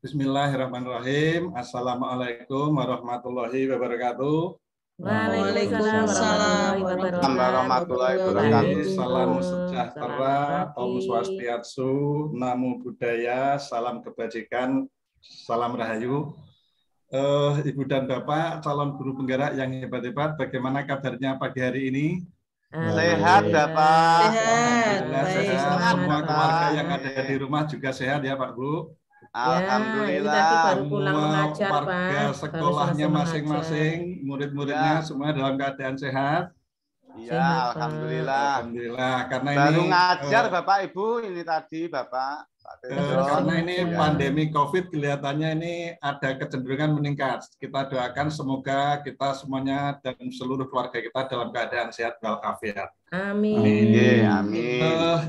Bismillahirrahmanirrahim. Assalamualaikum warahmatullahi wabarakatuh. Waalaikumsalam warahmatullahi wabarakatuh. Salam sejahtera, Om Swastiastu, Namo Buddhaya, salam kebajikan, salam rahayu. Ibu dan Bapak, calon guru penggerak yang hebat-hebat, bagaimana kabarnya pagi hari ini? Sehat, Bapak. Sehat. Semua keluarga yang ada di rumah juga sehat ya, Pak Bu? Alhamdulillah. Semua warga sekolahnya masing-masing, murid-muridnya semua dalam keadaan sehat. Iya, alhamdulillah. Alhamdulillah. Karena baru ini ngajar Bapak Ibu ini tadi Bapak. Karena ini pandemi COVID kelihatannya ini ada kecenderungan meningkat. Kita doakan semoga kita semuanya dan seluruh keluarga kita dalam keadaan sehat walafiat. Amin. Amin.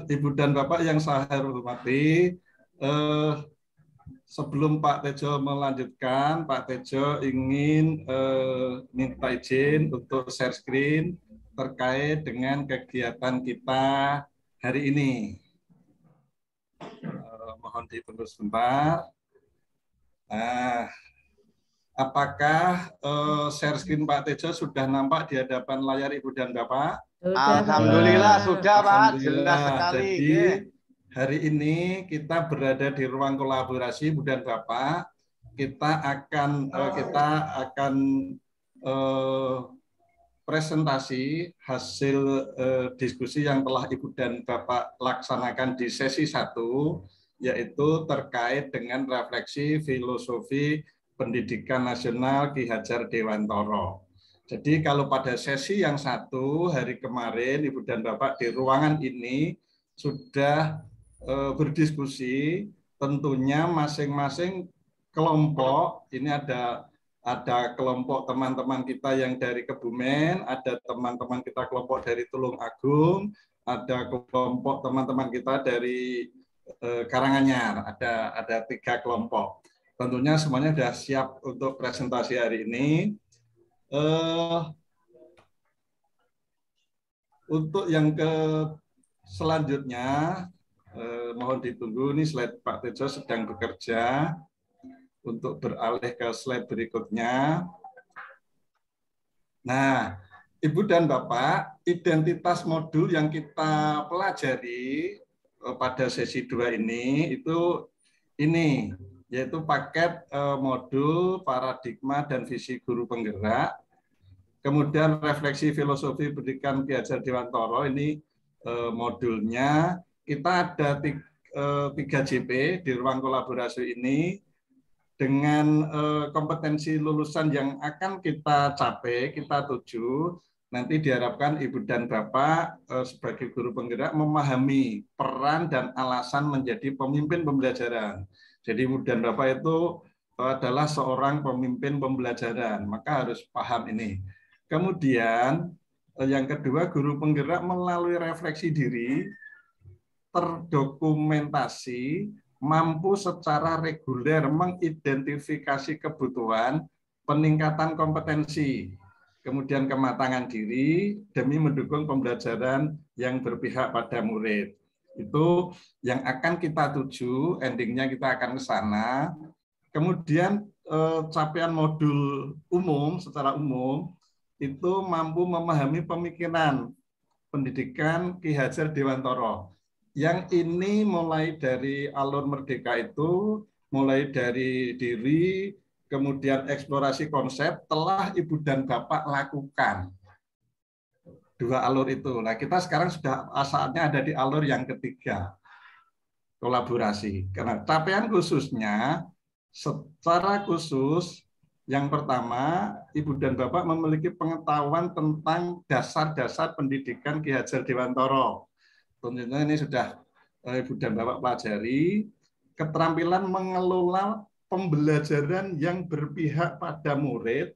Ibu dan Bapak yang saya hormati, sebelum Pak Tejo melanjutkan, Pak Tejo ingin minta izin untuk share screen terkait dengan kegiatan kita hari ini. Mohon ditunggu sebentar. Nah, apakah share screen Pak Tejo sudah nampak di hadapan layar Ibu dan Bapak? Alhamdulillah sudah Pak, jelas sekali. Jadi hari ini kita berada di ruang kolaborasi Ibu dan Bapak. Kita akan presentasi hasil diskusi yang telah Ibu dan Bapak laksanakan di sesi 1, yaitu terkait dengan refleksi filosofi pendidikan nasional Ki Hajar Dewantara. Jadi kalau pada sesi yang 1 hari kemarin Ibu dan Bapak di ruangan ini sudah berdiskusi, tentunya masing-masing kelompok, ini ada kelompok teman-teman kita yang dari Kebumen, ada teman-teman kita kelompok dari Tulung Agung, ada kelompok teman-teman kita dari Karanganyar, ada 3 kelompok. Tentunya semuanya sudah siap untuk presentasi hari ini. Untuk yang selanjutnya, mohon ditunggu, ini slide Pak Tejo sedang bekerja untuk beralih ke slide berikutnya. Nah, Ibu dan Bapak, identitas modul yang kita pelajari pada sesi 2 ini yaitu paket modul paradigma dan visi guru penggerak, kemudian refleksi filosofi pendidikan Ki Hajar Dewantara, ini modulnya. Kita ada 3 JP di ruang kolaborasi ini dengan kompetensi lulusan yang akan kita capai, kita tuju. Nanti diharapkan Ibu dan Bapak sebagai guru penggerak memahami peran dan alasan menjadi pemimpin pembelajaran. Jadi Ibu dan Bapak itu adalah seorang pemimpin pembelajaran, maka harus paham ini. Kemudian yang kedua, guru penggerak melalui refleksi diri, terdokumentasi, mampu secara reguler mengidentifikasi kebutuhan, peningkatan kompetensi, kemudian kematangan diri demi mendukung pembelajaran yang berpihak pada murid. Itu yang akan kita tuju, endingnya kita akan ke sana. Kemudian capaian modul umum, secara umum, itu mampu memahami pemikiran pendidikan Ki Hajar Dewantara. Yang ini mulai dari alur merdeka itu, mulai dari diri, kemudian eksplorasi konsep, telah Ibu dan Bapak lakukan. 2 alur itu. Nah, kita sekarang sudah saatnya ada di alur yang ketiga, kolaborasi. Karena capaian khususnya, secara khusus, yang pertama, Ibu dan Bapak memiliki pengetahuan tentang dasar-dasar pendidikan Ki Hajar Dewantara. Tentunya ini sudah Ibu dan Bapak pelajari. Keterampilan mengelola pembelajaran yang berpihak pada murid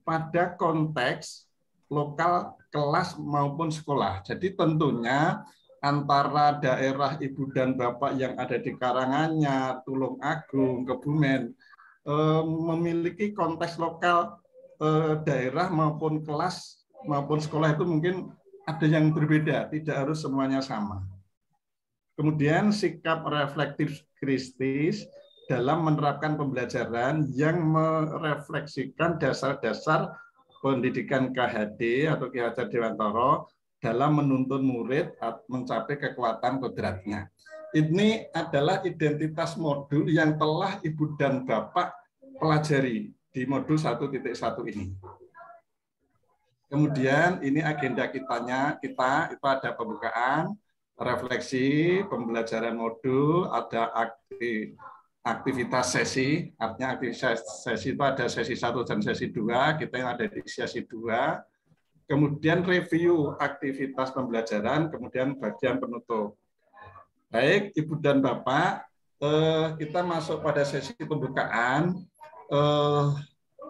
pada konteks lokal, kelas maupun sekolah. Jadi tentunya antara daerah Ibu dan Bapak yang ada di Karanganyar, Tulung Agung, Kebumen memiliki konteks lokal daerah maupun kelas maupun sekolah itu mungkin ada yang berbeda, tidak harus semuanya sama. Kemudian sikap reflektif kritis dalam menerapkan pembelajaran yang merefleksikan dasar-dasar pendidikan KHD atau Ki Hajar Dewantara dalam menuntun murid mencapai kekuatan kodratnya. Ini adalah identitas modul yang telah Ibu dan Bapak pelajari di modul 1.1 ini. Kemudian ini agenda kita itu ada pembukaan, refleksi, pembelajaran modul, ada aktivitas sesi, artinya aktivitas sesi itu ada sesi 1 dan sesi 2, kita yang ada di sesi 2, kemudian review aktivitas pembelajaran, kemudian bagian penutup. Baik, Ibu dan Bapak, kita masuk pada sesi pembukaan.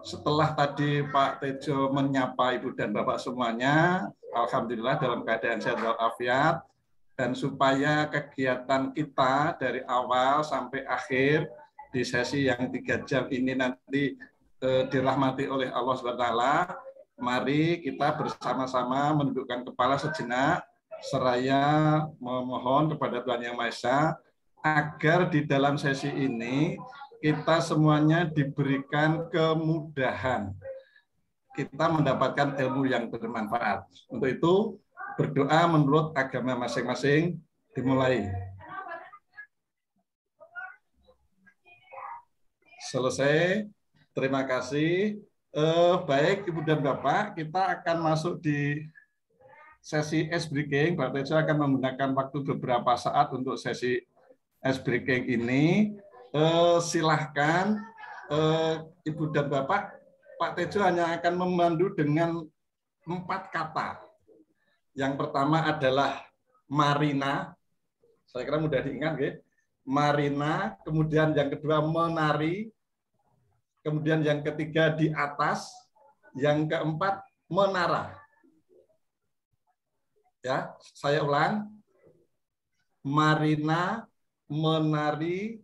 Setelah tadi Pak Tejo menyapa Ibu dan Bapak semuanya, alhamdulillah dalam keadaan sehat walafiat, dan supaya kegiatan kita dari awal sampai akhir di sesi yang 3 jam ini nanti dirahmati oleh Allah SWT, mari kita bersama-sama menundukkan kepala sejenak, seraya memohon kepada Tuhan Yang Maha Esa agar di dalam sesi ini kita semuanya diberikan kemudahan, kita mendapatkan ilmu yang bermanfaat. Untuk itu, berdoa menurut agama masing-masing dimulai. Selesai. Terima kasih. Baik, Ibu dan Bapak, kita akan masuk di sesi ice breaking. Pak Tejo akan menggunakan waktu beberapa saat untuk sesi ice breaking ini. Silahkan Ibu dan Bapak, Pak Tejo hanya akan memandu dengan 4 kata. Yang pertama adalah marina, saya kira mudah diingat, ya. Marina, kemudian yang kedua menari, kemudian yang ketiga di atas, yang keempat menara. Ya, saya ulang, marina, menari,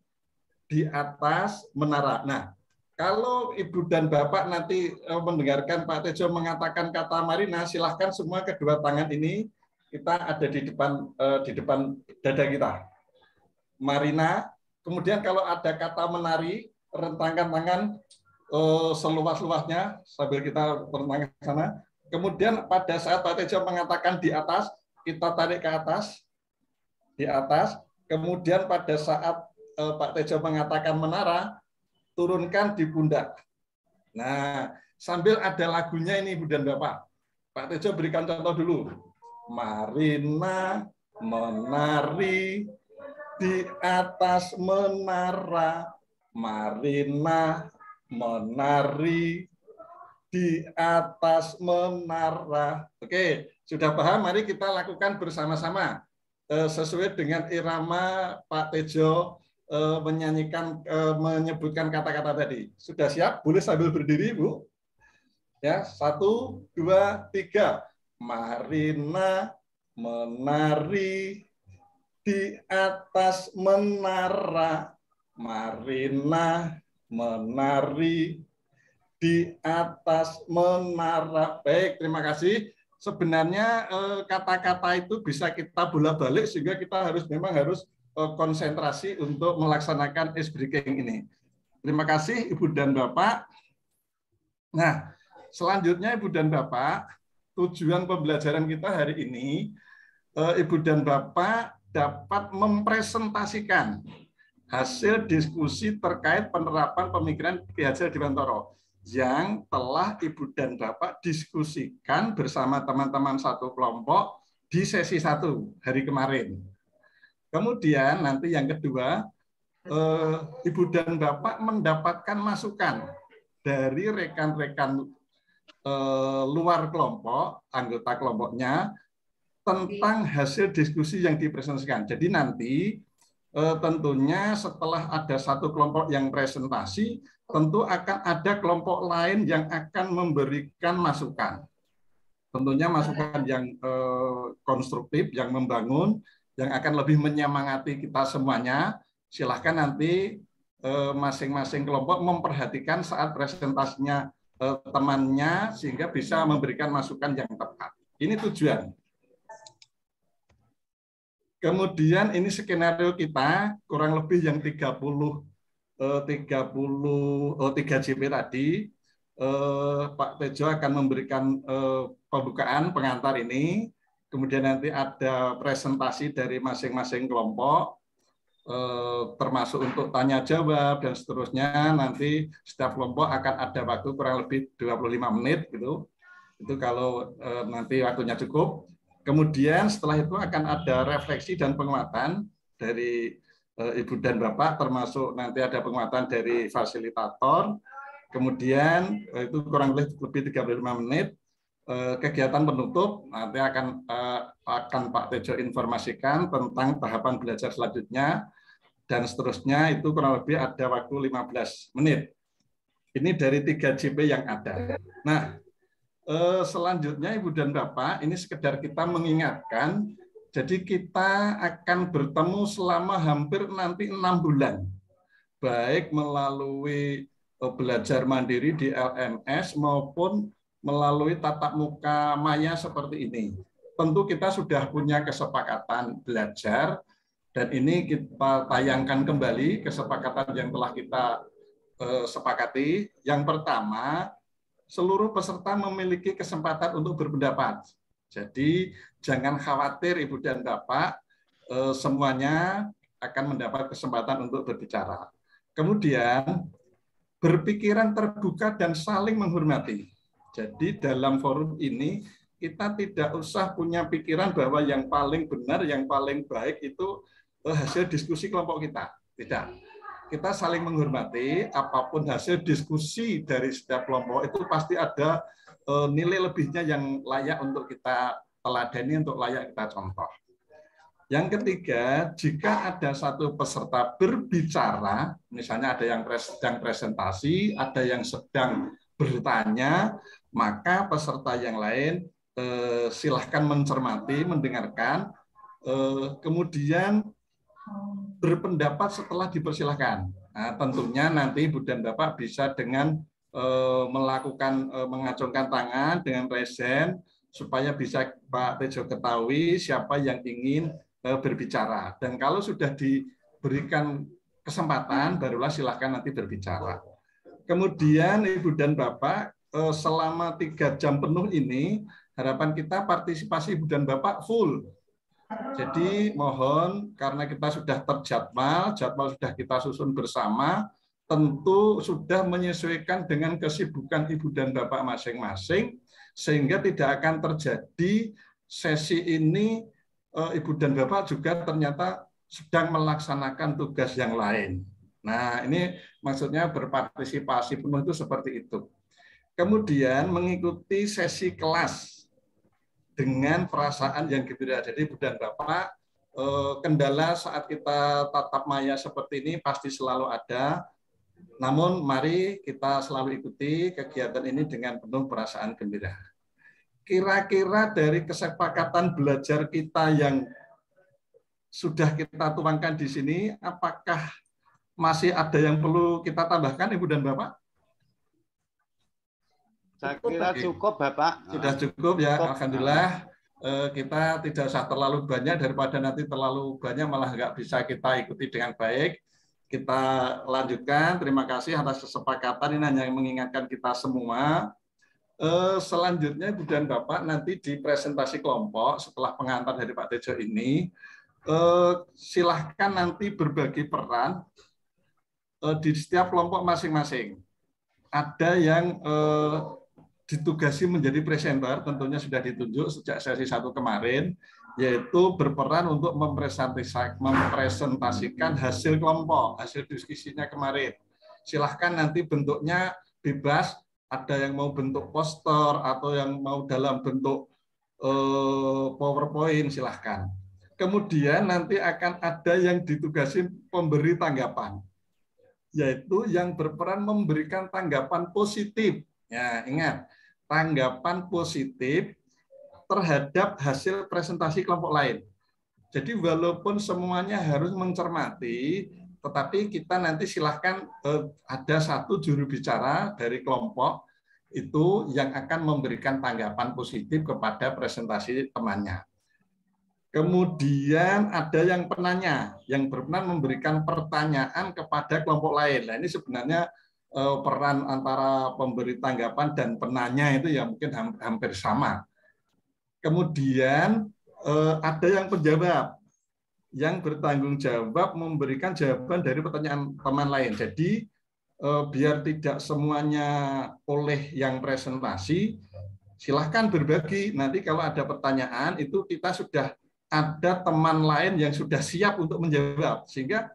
di atas menara. Nah, kalau Ibu dan Bapak nanti mendengarkan Pak Tejo mengatakan kata marina, silahkan semua kedua tangan ini kita ada di depan dada kita. Marina. Kemudian kalau ada kata menari, rentangkan tangan seluas-luasnya sambil kita rentangkan ke sana. Kemudian pada saat Pak Tejo mengatakan di atas, kita tarik ke atas, di atas. Kemudian pada saat Pak Tejo mengatakan menara, turunkan di pundak. Nah, sambil ada lagunya ini, Ibu dan Bapak. Pak Tejo berikan contoh dulu. Marina, menari, di atas menara. Marina, menari, di atas menara. Oke, sudah paham? Mari kita lakukan bersama-sama. Sesuai dengan irama Pak Tejo menyanyikan, menyebutkan kata-kata tadi. Sudah siap? Boleh sambil berdiri, Bu? Ya, 1, 2, 3. Marina, menari, di atas menara. Marina, menari, di atas menara. Baik, terima kasih. Sebenarnya kata-kata itu bisa kita bolak-balik sehingga kita memang harus konsentrasi untuk melaksanakan ice breaking ini. Terima kasih Ibu dan Bapak. Nah, selanjutnya Ibu dan Bapak, tujuan pembelajaran kita hari ini, Ibu dan Bapak dapat mempresentasikan hasil diskusi terkait penerapan pemikiran Ki Hajar Dewantara yang telah Ibu dan Bapak diskusikan bersama teman-teman satu kelompok di sesi 1 hari kemarin. Kemudian nanti yang kedua, Ibu dan Bapak mendapatkan masukan dari rekan-rekan luar kelompok, anggota kelompoknya, tentang hasil diskusi yang dipresentasikan. Jadi nanti tentunya setelah ada satu kelompok yang presentasi, tentu akan ada kelompok lain yang akan memberikan masukan. Tentunya masukan yang konstruktif, yang membangun, yang akan lebih menyemangati kita semuanya. Silahkan nanti masing-masing kelompok memperhatikan saat presentasinya temannya sehingga bisa memberikan masukan yang tepat. Ini tujuan. Kemudian ini skenario kita kurang lebih yang 3 JP tadi. Pak Tejo akan memberikan pembukaan pengantar ini. Kemudian nanti ada presentasi dari masing-masing kelompok, termasuk untuk tanya jawab dan seterusnya. Nanti setiap kelompok akan ada waktu kurang lebih 25 menit gitu. Itu kalau nanti waktunya cukup. Kemudian setelah itu akan ada refleksi dan penguatan dari Ibu dan Bapak, termasuk nanti ada penguatan dari fasilitator. Kemudian itu kurang lebih 35 menit. Kegiatan penutup nanti akan Pak Tejo informasikan tentang tahapan belajar selanjutnya dan seterusnya. Itu kurang lebih ada waktu 15 menit. Ini dari 3 JP yang ada. Nah, selanjutnya Ibu dan Bapak, ini sekedar kita mengingatkan, jadi kita akan bertemu selama hampir nanti 6 bulan, baik melalui belajar mandiri di LMS maupun melalui tatap muka maya seperti ini. Tentu kita sudah punya kesepakatan belajar, dan ini kita tayangkan kembali kesepakatan yang telah kita sepakati. Yang pertama, seluruh peserta memiliki kesempatan untuk berpendapat. Jadi jangan khawatir Ibu dan Bapak, semuanya akan mendapat kesempatan untuk berbicara. Kemudian berpikiran terbuka dan saling menghormati. Jadi dalam forum ini kita tidak usah punya pikiran bahwa yang paling benar, yang paling baik itu hasil diskusi kelompok kita. Tidak. Kita saling menghormati, apapun hasil diskusi dari setiap kelompok itu pasti ada nilai lebihnya yang layak untuk kita teladani, untuk layak kita contoh. Yang ketiga, jika ada satu peserta berbicara, misalnya ada yang sedang presentasi, ada yang sedang bertanya, maka peserta yang lain silahkan mencermati, mendengarkan, kemudian berpendapat setelah dipersilahkan. Nah, tentunya nanti Ibu dan Bapak bisa dengan melakukan mengacungkan tangan dengan raise hand supaya bisa Pak Tejo ketahui siapa yang ingin berbicara. Dan kalau sudah diberikan kesempatan, barulah silahkan nanti berbicara. Kemudian Ibu dan Bapak, selama 3 jam penuh ini, harapan kita partisipasi Ibu dan Bapak full. Jadi mohon, karena kita sudah terjadwal, jadwal sudah kita susun bersama, tentu sudah menyesuaikan dengan kesibukan Ibu dan Bapak masing-masing, sehingga tidak akan terjadi sesi ini Ibu dan Bapak juga ternyata sedang melaksanakan tugas yang lain. Nah, ini maksudnya berpartisipasi penuh itu seperti itu. Kemudian mengikuti sesi kelas dengan perasaan yang gembira. Jadi Ibu dan Bapak, kendala saat kita tatap maya seperti ini pasti selalu ada. Namun mari kita selalu ikuti kegiatan ini dengan penuh perasaan gembira. Kira-kira dari kesepakatan belajar kita yang sudah kita tuangkan di sini, apakah masih ada yang perlu kita tambahkan, Ibu dan Bapak? Saya kira cukup, Bapak. Sudah cukup ya, alhamdulillah. Kita tidak usah terlalu banyak, daripada nanti terlalu banyak malah nggak bisa kita ikuti dengan baik. Kita lanjutkan. Terima kasih atas kesepakatan, ini hanya mengingatkan kita semua. Selanjutnya Ibu dan Bapak, nanti di presentasi kelompok setelah pengantar dari Pak Tejo ini, silahkan nanti berbagi peran di setiap kelompok masing-masing. Ada yang ditugasi menjadi presenter, tentunya sudah ditunjuk sejak sesi 1 kemarin, yaitu berperan untuk mempresentasikan hasil kelompok, hasil diskusinya kemarin. Silahkan nanti bentuknya bebas, ada yang mau bentuk poster atau yang mau dalam bentuk PowerPoint, silahkan. Kemudian nanti akan ada yang ditugasi pemberi tanggapan, yaitu yang berperan memberikan tanggapan positif. Ya, ingat, tanggapan positif terhadap hasil presentasi kelompok lain. Jadi walaupun semuanya harus mencermati, tetapi kita nanti silahkan ada satu juru bicara dari kelompok itu yang akan memberikan tanggapan positif kepada presentasi temannya. Kemudian ada yang penanya, yang berperan memberikan pertanyaan kepada kelompok lain. Nah, ini sebenarnya peran antara pemberi tanggapan dan penanya itu ya mungkin hampir sama. Kemudian ada yang penjawab, yang bertanggung jawab memberikan jawaban dari pertanyaan teman lain. Jadi biar tidak semuanya oleh yang presentasi, silahkan berbagi. Nanti kalau ada pertanyaan itu kita sudah ada teman lain yang sudah siap untuk menjawab. Sehingga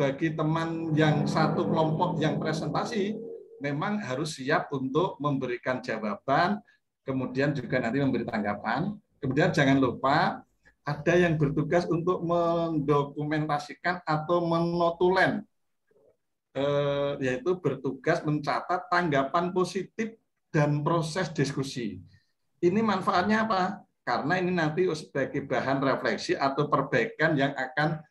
bagi teman yang satu kelompok yang presentasi, memang harus siap untuk memberikan jawaban, kemudian juga nanti memberi tanggapan. Kemudian jangan lupa ada yang bertugas untuk mendokumentasikan atau menotulen, yaitu bertugas mencatat tanggapan positif dan proses diskusi. Ini manfaatnya apa? Karena ini nanti sebagai bahan refleksi atau perbaikan yang akan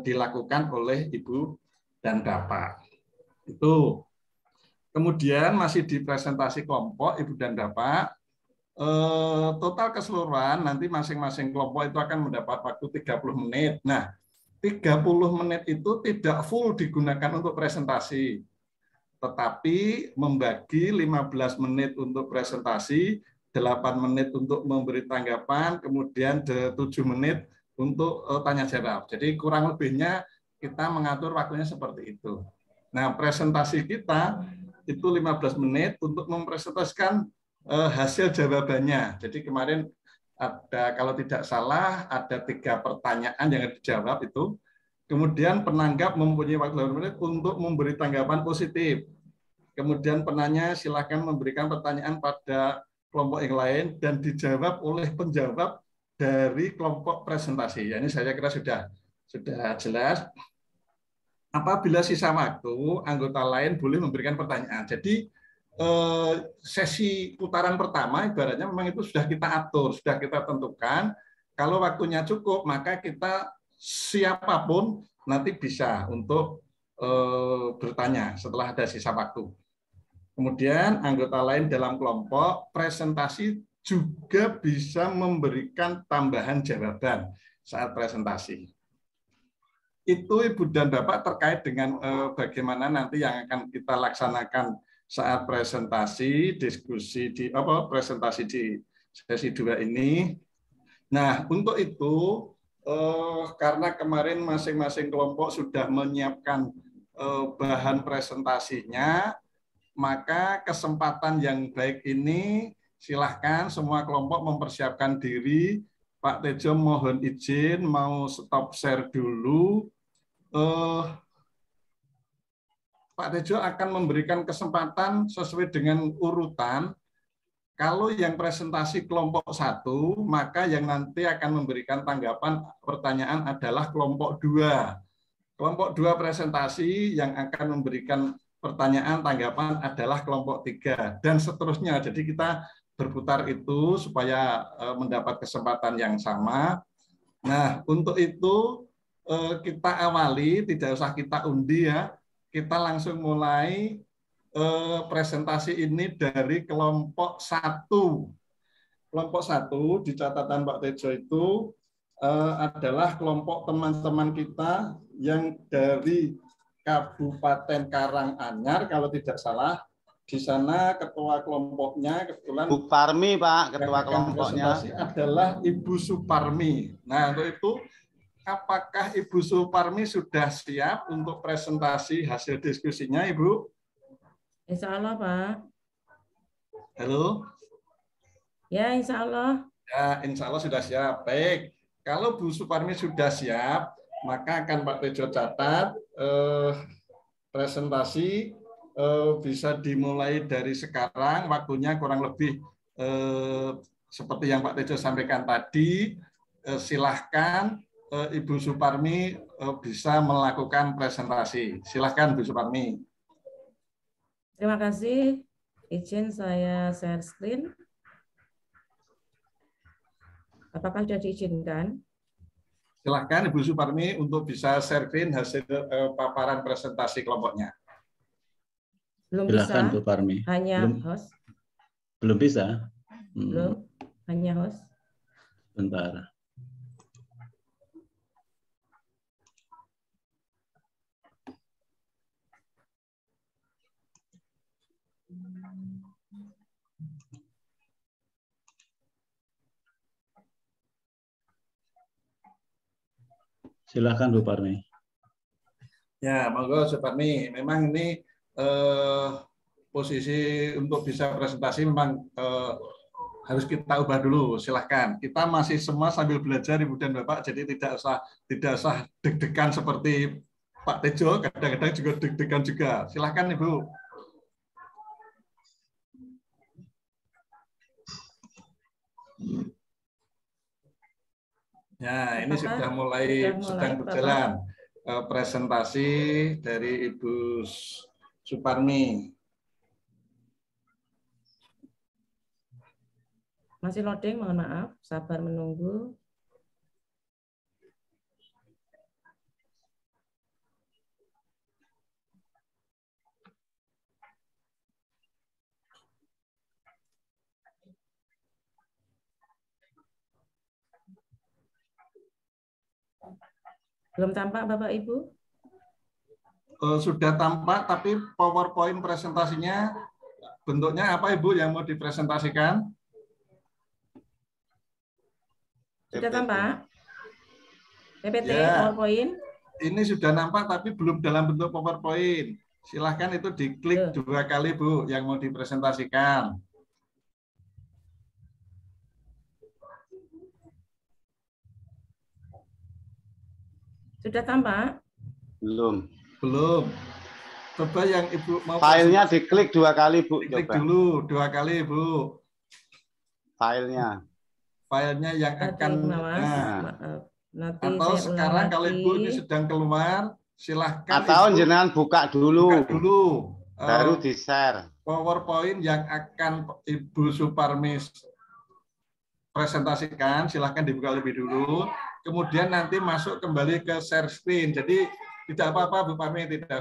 dilakukan oleh Ibu dan Bapak. Itu. Kemudian masih di presentasi kelompok Ibu dan Bapak, total keseluruhan nanti masing-masing kelompok itu akan mendapat waktu 30 menit. Nah, 30 menit itu tidak full digunakan untuk presentasi, tetapi membagi 15 menit untuk presentasi, 8 menit untuk memberi tanggapan, kemudian 7 menit untuk tanya jawab. Jadi kurang lebihnya kita mengatur waktunya seperti itu. Nah, presentasi kita itu 15 menit untuk mempresentasikan hasil jawabannya. Jadi kemarin ada, kalau tidak salah, ada 3 pertanyaan yang dijawab itu. Kemudian penanggap mempunyai waktu 15 menit untuk memberi tanggapan positif. Kemudian penanya silakan memberikan pertanyaan pada kelompok yang lain dan dijawab oleh penjawab dari kelompok presentasi. Ya, ini saya kira sudah jelas. Apabila sisa waktu, anggota lain boleh memberikan pertanyaan. Jadi sesi putaran pertama ibaratnya memang itu sudah kita atur, sudah kita tentukan. Kalau waktunya cukup, maka kita siapapun nanti bisa untuk bertanya setelah ada sisa waktu. Kemudian anggota lain dalam kelompok presentasi juga bisa memberikan tambahan jawaban saat presentasi. Itu Ibu dan Bapak terkait dengan bagaimana nanti yang akan kita laksanakan saat presentasi presentasi di sesi 2 ini. Nah, untuk itu karena kemarin masing-masing kelompok sudah menyiapkan bahan presentasinya, maka kesempatan yang baik ini silahkan semua kelompok mempersiapkan diri. Pak Tejo mohon izin mau stop share dulu. Pak Tejo akan memberikan kesempatan sesuai dengan urutan. Kalau yang presentasi kelompok 1, maka yang nanti akan memberikan tanggapan pertanyaan adalah kelompok 2. Kelompok 2 presentasi yang akan memberikan pertanyaan tanggapan adalah kelompok 3 dan seterusnya. Jadi kita berputar itu supaya mendapat kesempatan yang sama. Nah, untuk itu kita awali, tidak usah kita undi ya. Kita langsung mulai presentasi ini dari kelompok 1. Kelompok 1 di catatan Pak Tejo itu adalah kelompok teman-teman kita yang dari Kabupaten Karanganyar kalau tidak salah. Di sana ketua kelompoknya kebetulan Bu Parmi, Pak, ketua kelompoknya adalah Ibu Suparmi. Nah, untuk itu apakah Ibu Suparmi sudah siap untuk presentasi hasil diskusinya, Ibu? Insya Allah, Pak. Halo? Ya, insya Allah. Ya, insya Allah sudah siap. Baik. Kalau Bu Suparmi sudah siap, maka akan Pak Tejo catat presentasi bisa dimulai dari sekarang. Waktunya kurang lebih seperti yang Pak Tejo sampaikan tadi. Silahkan Ibu Suparmi bisa melakukan presentasi. Silahkan Bu Suparmi. Terima kasih. Izin saya share screen. Apakah sudah diizinkan? Silahkan Ibu Suparmi untuk bisa share-in hasil paparan presentasi kelompoknya. Belum Silahkan bisa. Bu Parmi. Hanya host. Belum bisa. Belum. Hanya host. Bentar. Silakan Bu Parmi. Ya, monggo Suparmi. Memang ini posisi untuk bisa presentasi memang harus kita ubah dulu. Silahkan. Kita masih semua sambil belajar Ibu dan Bapak, jadi tidak usah deg-degan seperti Pak Tejo. Kadang-kadang juga deg-degan juga. Silahkan Ibu. Ya, ini sudah mulai sedang berjalan presentasi dari Ibu Suparmi. Masih loading, mohon maaf, sabar menunggu. Belum tampak Bapak Ibu? Sudah tampak, tapi PowerPoint presentasinya bentuknya apa Ibu yang mau dipresentasikan? Sudah tampak? PPT, Ya, PowerPoint? ini sudah nampak tapi belum dalam bentuk PowerPoint. Silahkan itu diklik 2 kali Bu yang mau dipresentasikan. Sudah tampak? Belum. Belum. Coba yang Ibu mau Filenya diklik 2 kali, Bu. diklik Coba. dulu 2 kali Bu. Filenya. Filenya yang akan Nanti atau saya sekarang ulang kalau lagi. Ibu ini sedang keluar, silahkan Atau Ibu jenengan buka dulu. Baru di-share. PowerPoint yang akan Ibu Suparmi presentasikan, silahkan dibuka lebih dulu. Kemudian nanti masuk kembali ke share screen. Jadi tidak apa-apa Bu Parmi, tidak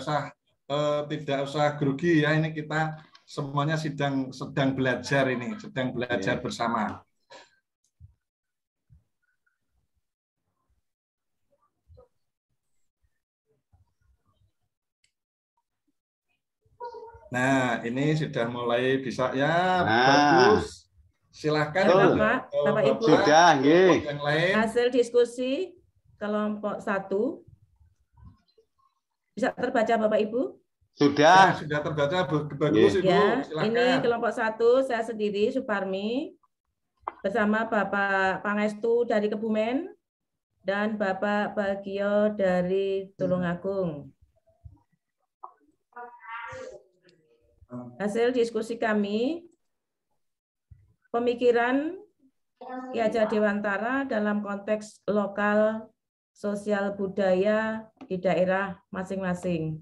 usah grogi ya. Ini kita semuanya sedang belajar ini, sedang belajar bersama. Nah, ini sudah mulai bisa ya, bagus. Silahkan Bapak Ibu. Sudah, yang lain. Hasil diskusi kelompok 1 bisa terbaca Bapak Ibu? Sudah. Ya, sudah terbaca, bagus Ibu. Ya, silahkan. ini kelompok 1 saya sendiri Suparmi bersama Bapak Pangestu dari Kebumen dan Bapak Bagio dari Tulungagung. Hasil diskusi kami, pemikiran Ki Hajar Dewantara dalam konteks lokal, sosial, budaya di daerah masing-masing.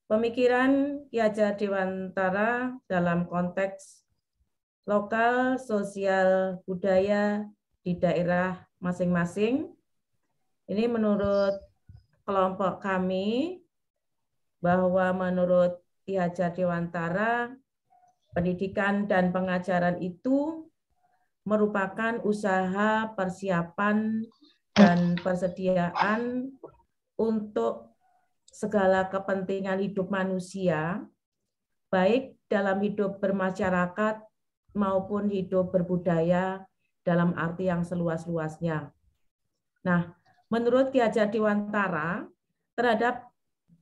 Pemikiran Ki Hajar Dewantara dalam konteks lokal, sosial, budaya di daerah masing-masing. Ini menurut kelompok kami, bahwa menurut Ki Hajar Dewantara, pendidikan dan pengajaran itu merupakan usaha persiapan dan persediaan untuk segala kepentingan hidup manusia, baik dalam hidup bermasyarakat maupun hidup berbudaya dalam arti yang seluas-luasnya. Nah, menurut Ki Hajar Dewantara,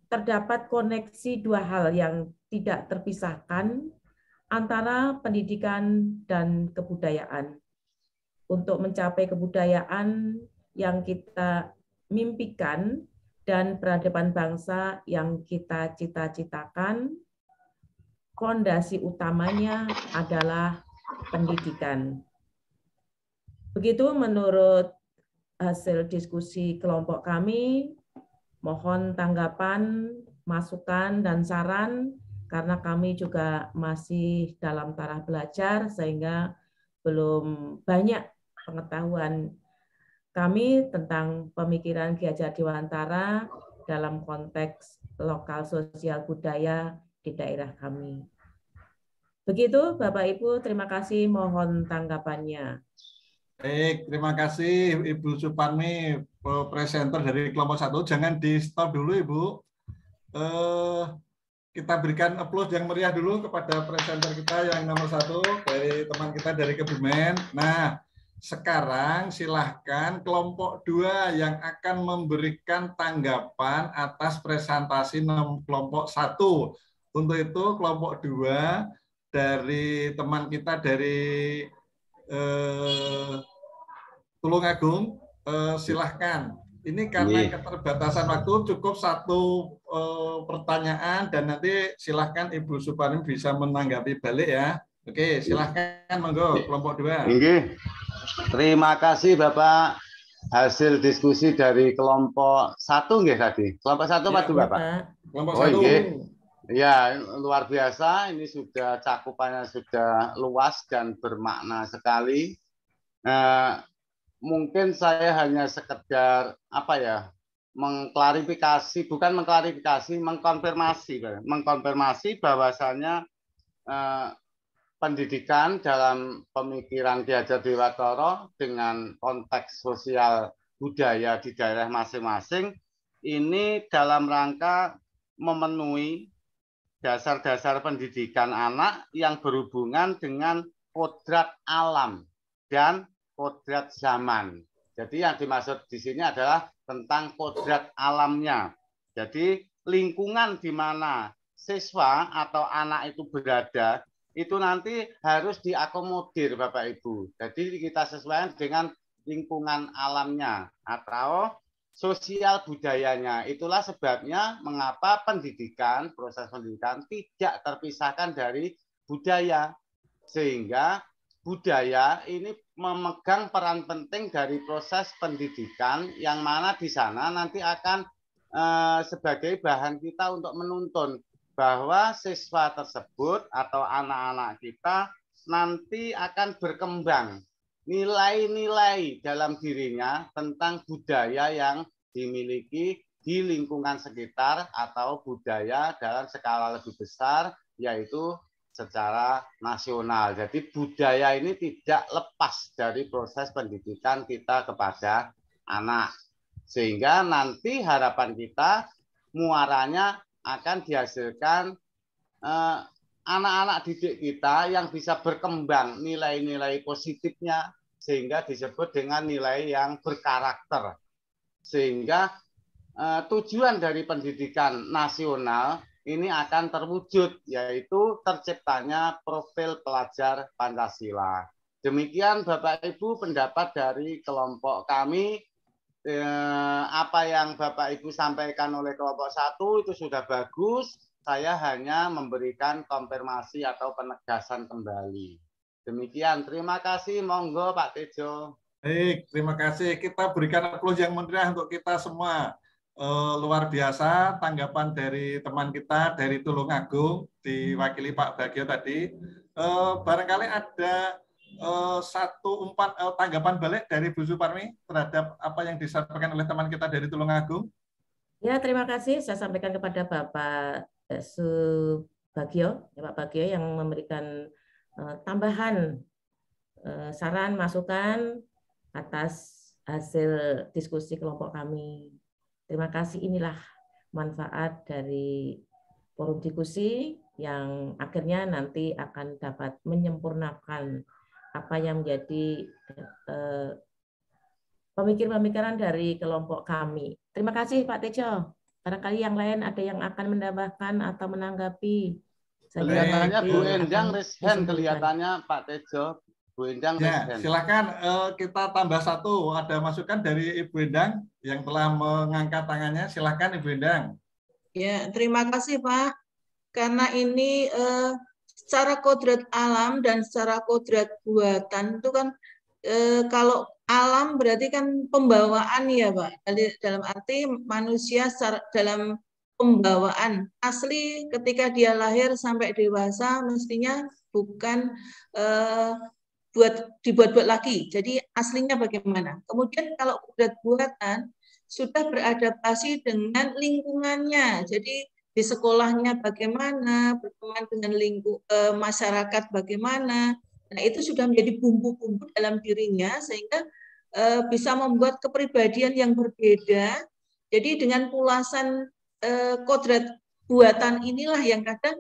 terdapat koneksi 2 hal yang tidak terpisahkan antara pendidikan dan kebudayaan. Untuk mencapai kebudayaan yang kita mimpikan dan peradaban bangsa yang kita cita-citakan, fondasi utamanya adalah pendidikan. Begitu menurut hasil diskusi kelompok kami. Mohon tanggapan, masukan, dan saran, karena kami juga masih dalam taraf belajar, sehingga belum banyak pengetahuan kami tentang pemikiran Ki Hajar Dewantara dalam konteks lokal, sosial, budaya di daerah kami. Begitu, Bapak Ibu, terima kasih, mohon tanggapannya. Baik, terima kasih Ibu Suparmi, presenter dari kelompok 1. Jangan di stop dulu Ibu. Kita berikan applause yang meriah dulu kepada presenter kita yang nomor 1 dari teman kita dari Kebumen. Nah, sekarang silahkan kelompok 2 yang akan memberikan tanggapan atas presentasi kelompok 1. Untuk itu kelompok 2 dari teman kita dari Tulungagung, silahkan. Ini karena keterbatasan waktu cukup 1 pertanyaan dan nanti silahkan Ibu Suparmi bisa menanggapi balik ya. Oke, silahkan monggo kelompok 2. Terima kasih Bapak. Hasil diskusi dari kelompok 1 nggih tadi. Kelompok 1 apa 2 Pak? Kelompok 1. Ya, luar biasa. Ini sudah cakupannya sudah luas dan bermakna sekali. Mungkin saya hanya sekedar mengklarifikasi, bukan mengklarifikasi, mengkonfirmasi bahwasannya pendidikan dalam pemikiran Ki Hajar Dewantara dengan konteks sosial budaya di daerah masing-masing ini dalam rangka memenuhi dasar-dasar pendidikan anak yang berhubungan dengan kodrat alam dan kodrat zaman. Jadi yang dimaksud di sini adalah tentang kodrat alamnya. Jadi lingkungan di mana siswa atau anak itu berada itu nanti harus diakomodir Bapak Ibu. Jadi kita sesuaikan dengan lingkungan alamnya atau sosial budayanya. Itulah sebabnya mengapa pendidikan, proses pendidikan tidak terpisahkan dari budaya. Sehingga budaya ini memegang peran penting dari proses pendidikan yang mana di sana nanti akan sebagai bahan kita untuk menuntun bahwa siswa tersebut atau anak-anak kita nanti akan berkembang nilai-nilai dalam dirinya tentang budaya yang dimiliki di lingkungan sekitar atau budaya dalam skala lebih besar yaitu secara nasional. Jadi budaya ini tidak lepas dari proses pendidikan kita kepada anak. Sehingga nanti harapan kita muaranya akan dihasilkan anak-anak didik kita yang bisa berkembang nilai-nilai positifnya sehingga disebut dengan nilai yang berkarakter. Sehingga tujuan dari pendidikan nasional ini akan terwujud yaitu terciptanya profil pelajar Pancasila. Demikian Bapak Ibu pendapat dari kelompok kami. Apa yang Bapak Ibu sampaikan oleh kelompok 1 itu sudah bagus. Saya hanya memberikan konfirmasi atau penegasan kembali. Demikian, terima kasih. Monggo Pak Tejo. Baik, terima kasih. Kita berikan aplaus yang meriah untuk kita semua. Luar biasa tanggapan dari teman kita dari Tulungagung, diwakili Pak Bagio tadi. Barangkali ada tanggapan balik dari Bu Suparmi terhadap apa yang disampaikan oleh teman kita dari Tulungagung. Ya, terima kasih. Saya sampaikan kepada Bapak Subagio, ya, Pak Bagio yang memberikan tambahan saran, masukan atas hasil diskusi kelompok kami. Terima kasih. Inilah manfaat dari forum diskusi yang akhirnya nanti akan dapat menyempurnakan apa yang menjadi pemikiran dari kelompok kami. Terima kasih Pak Tejo. Barangkali yang lain ada yang akan menambahkan atau menanggapi. Kelihatannya Bu Endang Reshen, kelihatannya Pak Tejo. Bu Endang ya, silakan kita tambah satu. Ada masukan dari Ibu Endang yang telah mengangkat tangannya. Silakan Ibu Endang. Ya, terima kasih Pak. Karena ini secara kodrat alam dan secara kodrat buatan itu kan kalau alam berarti kan pembawaan ya Pak. Dalam arti manusia dalam pembawaan asli ketika dia lahir sampai dewasa mestinya bukan dibuat-buat lagi. Jadi aslinya bagaimana? Kemudian kalau kodrat buatan sudah beradaptasi dengan lingkungannya. Jadi di sekolahnya bagaimana, berteman dengan masyarakat bagaimana. Nah, itu sudah menjadi bumbu-bumbu dalam dirinya sehingga bisa membuat kepribadian yang berbeda. Jadi dengan pulasan kodrat buatan inilah yang kadang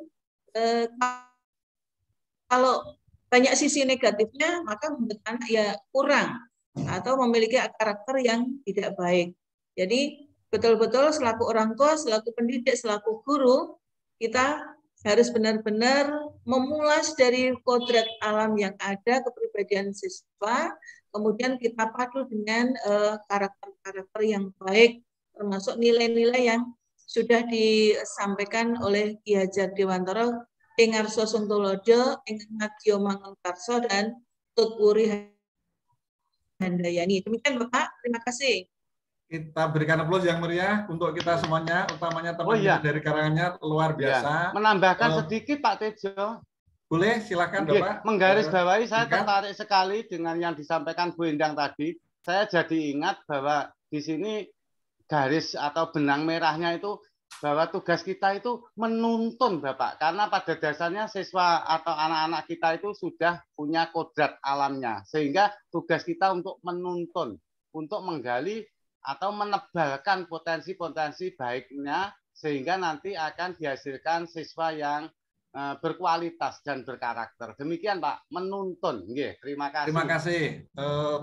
kalau banyak sisi negatifnya, maka membuat anak ya kurang atau memiliki karakter yang tidak baik. Jadi betul-betul selaku orang tua, selaku pendidik, selaku guru, kita harus benar-benar memulas dari kodrat alam yang ada, kepribadian siswa, kemudian kita padu dengan karakter-karakter yang baik, termasuk nilai-nilai yang sudah disampaikan oleh Ki Hajar Dewantara, ing Arsa Suntolodo, ing Madya Mangunkarsa, dan Tutpuri Handayani. Demikian Bapak, terima kasih. Kita berikan aplaus yang meriah untuk kita semuanya, utamanya teman kita dari Karanganyar, luar biasa. Menambahkan sedikit Pak Tejo. Boleh, silakan Bapak. Menggarisbawahi, saya tertarik sekali dengan yang disampaikan Bu Endang tadi. Saya jadi ingat bahwa di sini garis atau benang merahnya itu bahwa tugas kita itu menuntun Bapak, karena pada dasarnya siswa atau anak-anak kita itu sudah punya kodrat alamnya, sehingga tugas kita untuk menuntun, untuk menggali atau menebalkan potensi-potensi baiknya, sehingga nanti akan dihasilkan siswa yang berkualitas dan berkarakter. Demikian Pak, menuntun. Terima kasih. Terima kasih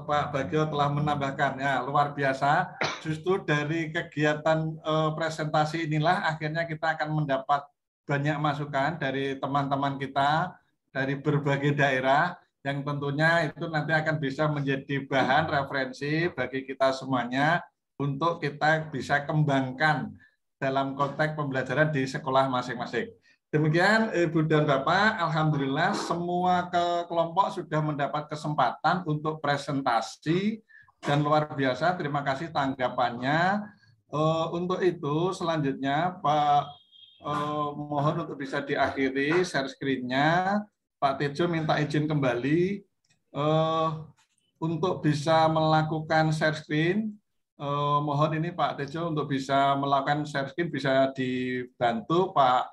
Pak Bagio telah menambahkan, ya luar biasa. Justru dari kegiatan presentasi inilah akhirnya kita akan mendapat banyak masukan dari teman-teman kita dari berbagai daerah yang tentunya itu nanti akan bisa menjadi bahan referensi bagi kita semuanya untuk kita bisa kembangkan dalam konteks pembelajaran di sekolah masing-masing. Demikian Ibu dan Bapak, alhamdulillah semua kelompok sudah mendapat kesempatan untuk presentasi dan luar biasa. Terima kasih tanggapannya. Untuk itu selanjutnya Pak mohon untuk bisa diakhiri share screen-nya. Pak Tejo minta izin kembali untuk bisa melakukan share screen. Mohon ini Pak Tejo untuk bisa melakukan share screen bisa dibantu Pak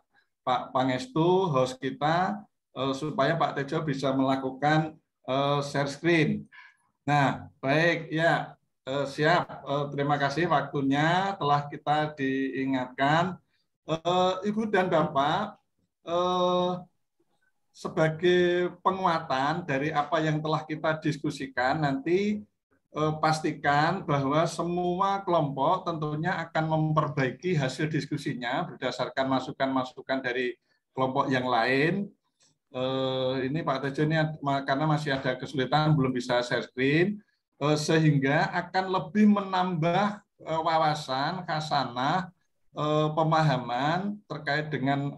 Pangestu, host kita, supaya Pak Tejo bisa melakukan share screen. Nah, baik ya, siap. Terima kasih waktunya telah kita diingatkan. Ibu dan Bapak, sebagai penguatan dari apa yang telah kita diskusikan, nanti pastikan bahwa semua kelompok tentunya akan memperbaiki hasil diskusinya berdasarkan masukan-masukan dari kelompok yang lain. Ini Pak Tejo ini karena masih ada kesulitan belum bisa share screen, sehingga akan lebih menambah wawasan, khasanah, pemahaman terkait dengan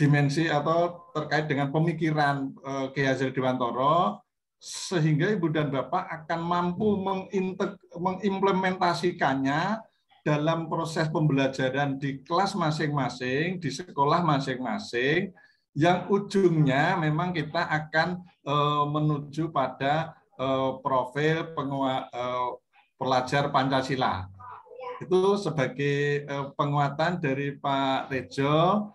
dimensi atau terkait dengan pemikiran Ki Hajar Dewantara, sehingga Ibu dan Bapak akan mampu mengimplementasikannya dalam proses pembelajaran di kelas masing-masing, di sekolah masing-masing, yang ujungnya memang kita akan menuju pada profil pelajar Pancasila. Itu sebagai penguatan dari Pak Tejo,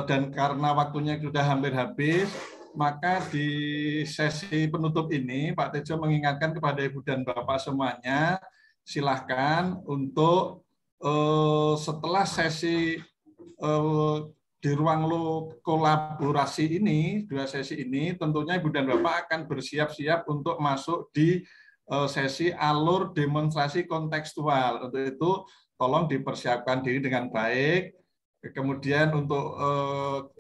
dan karena waktunya sudah hampir habis, maka di sesi penutup ini Pak Tejo mengingatkan kepada Ibu dan Bapak semuanya, silahkan untuk setelah sesi di ruang kolaborasi ini, 2 sesi ini, tentunya Ibu dan Bapak akan bersiap-siap untuk masuk di sesi alur demonstrasi kontekstual. Untuk itu tolong dipersiapkan diri dengan baik. Kemudian untuk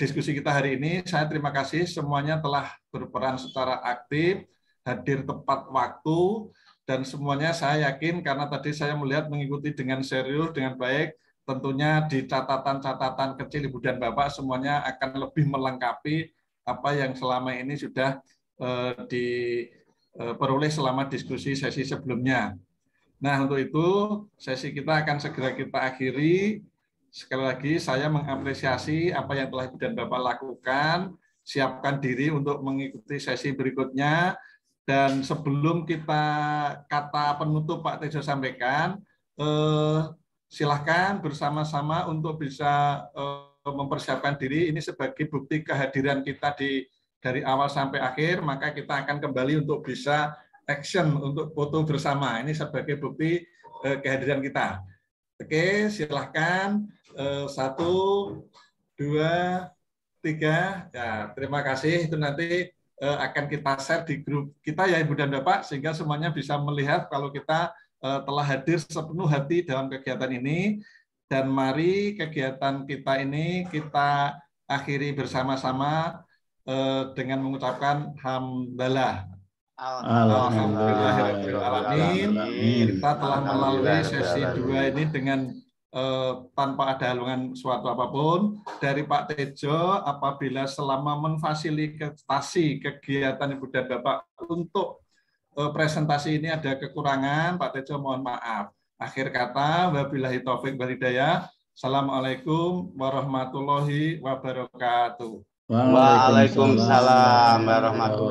diskusi kita hari ini, saya terima kasih semuanya telah berperan secara aktif, hadir tepat waktu, dan semuanya saya yakin karena tadi saya melihat mengikuti dengan serius, dengan baik, tentunya di catatan-catatan kecil Ibu dan Bapak semuanya akan lebih melengkapi apa yang selama ini sudah diperoleh selama diskusi sesi sebelumnya. Nah, untuk itu sesi kita akan segera kita akhiri. Sekali lagi saya mengapresiasi apa yang telah Ibu dan Bapak lakukan, siapkan diri untuk mengikuti sesi berikutnya, dan sebelum kita kata penutup Pak Tejo sampaikan, silahkan bersama-sama untuk bisa mempersiapkan diri, ini sebagai bukti kehadiran kita dari awal sampai akhir, maka kita akan kembali untuk bisa action untuk foto bersama, ini sebagai bukti kehadiran kita. Oke, silahkan. 1, 2, 3. Ya, terima kasih. Itu nanti akan kita share di grup kita ya Ibu dan Bapak, sehingga semuanya bisa melihat kalau kita telah hadir sepenuh hati dalam kegiatan ini. Dan mari kegiatan kita ini kita akhiri bersama-sama dengan mengucapkan hamdalah. Alhamdulillahirrahmanirrahim. Kita telah melalui sesi 2 ini dengan tanpa ada halangan suatu apapun. Dari Pak Tejo, apabila selama memfasilitasi kegiatan Ibu dan Bapak untuk presentasi ini ada kekurangan, Pak Tejo mohon maaf. Akhir kata, wabillahi taufik wal hidayah. Assalamualaikum warahmatullahi wabarakatuh. Waalaikumsalam warahmatullahi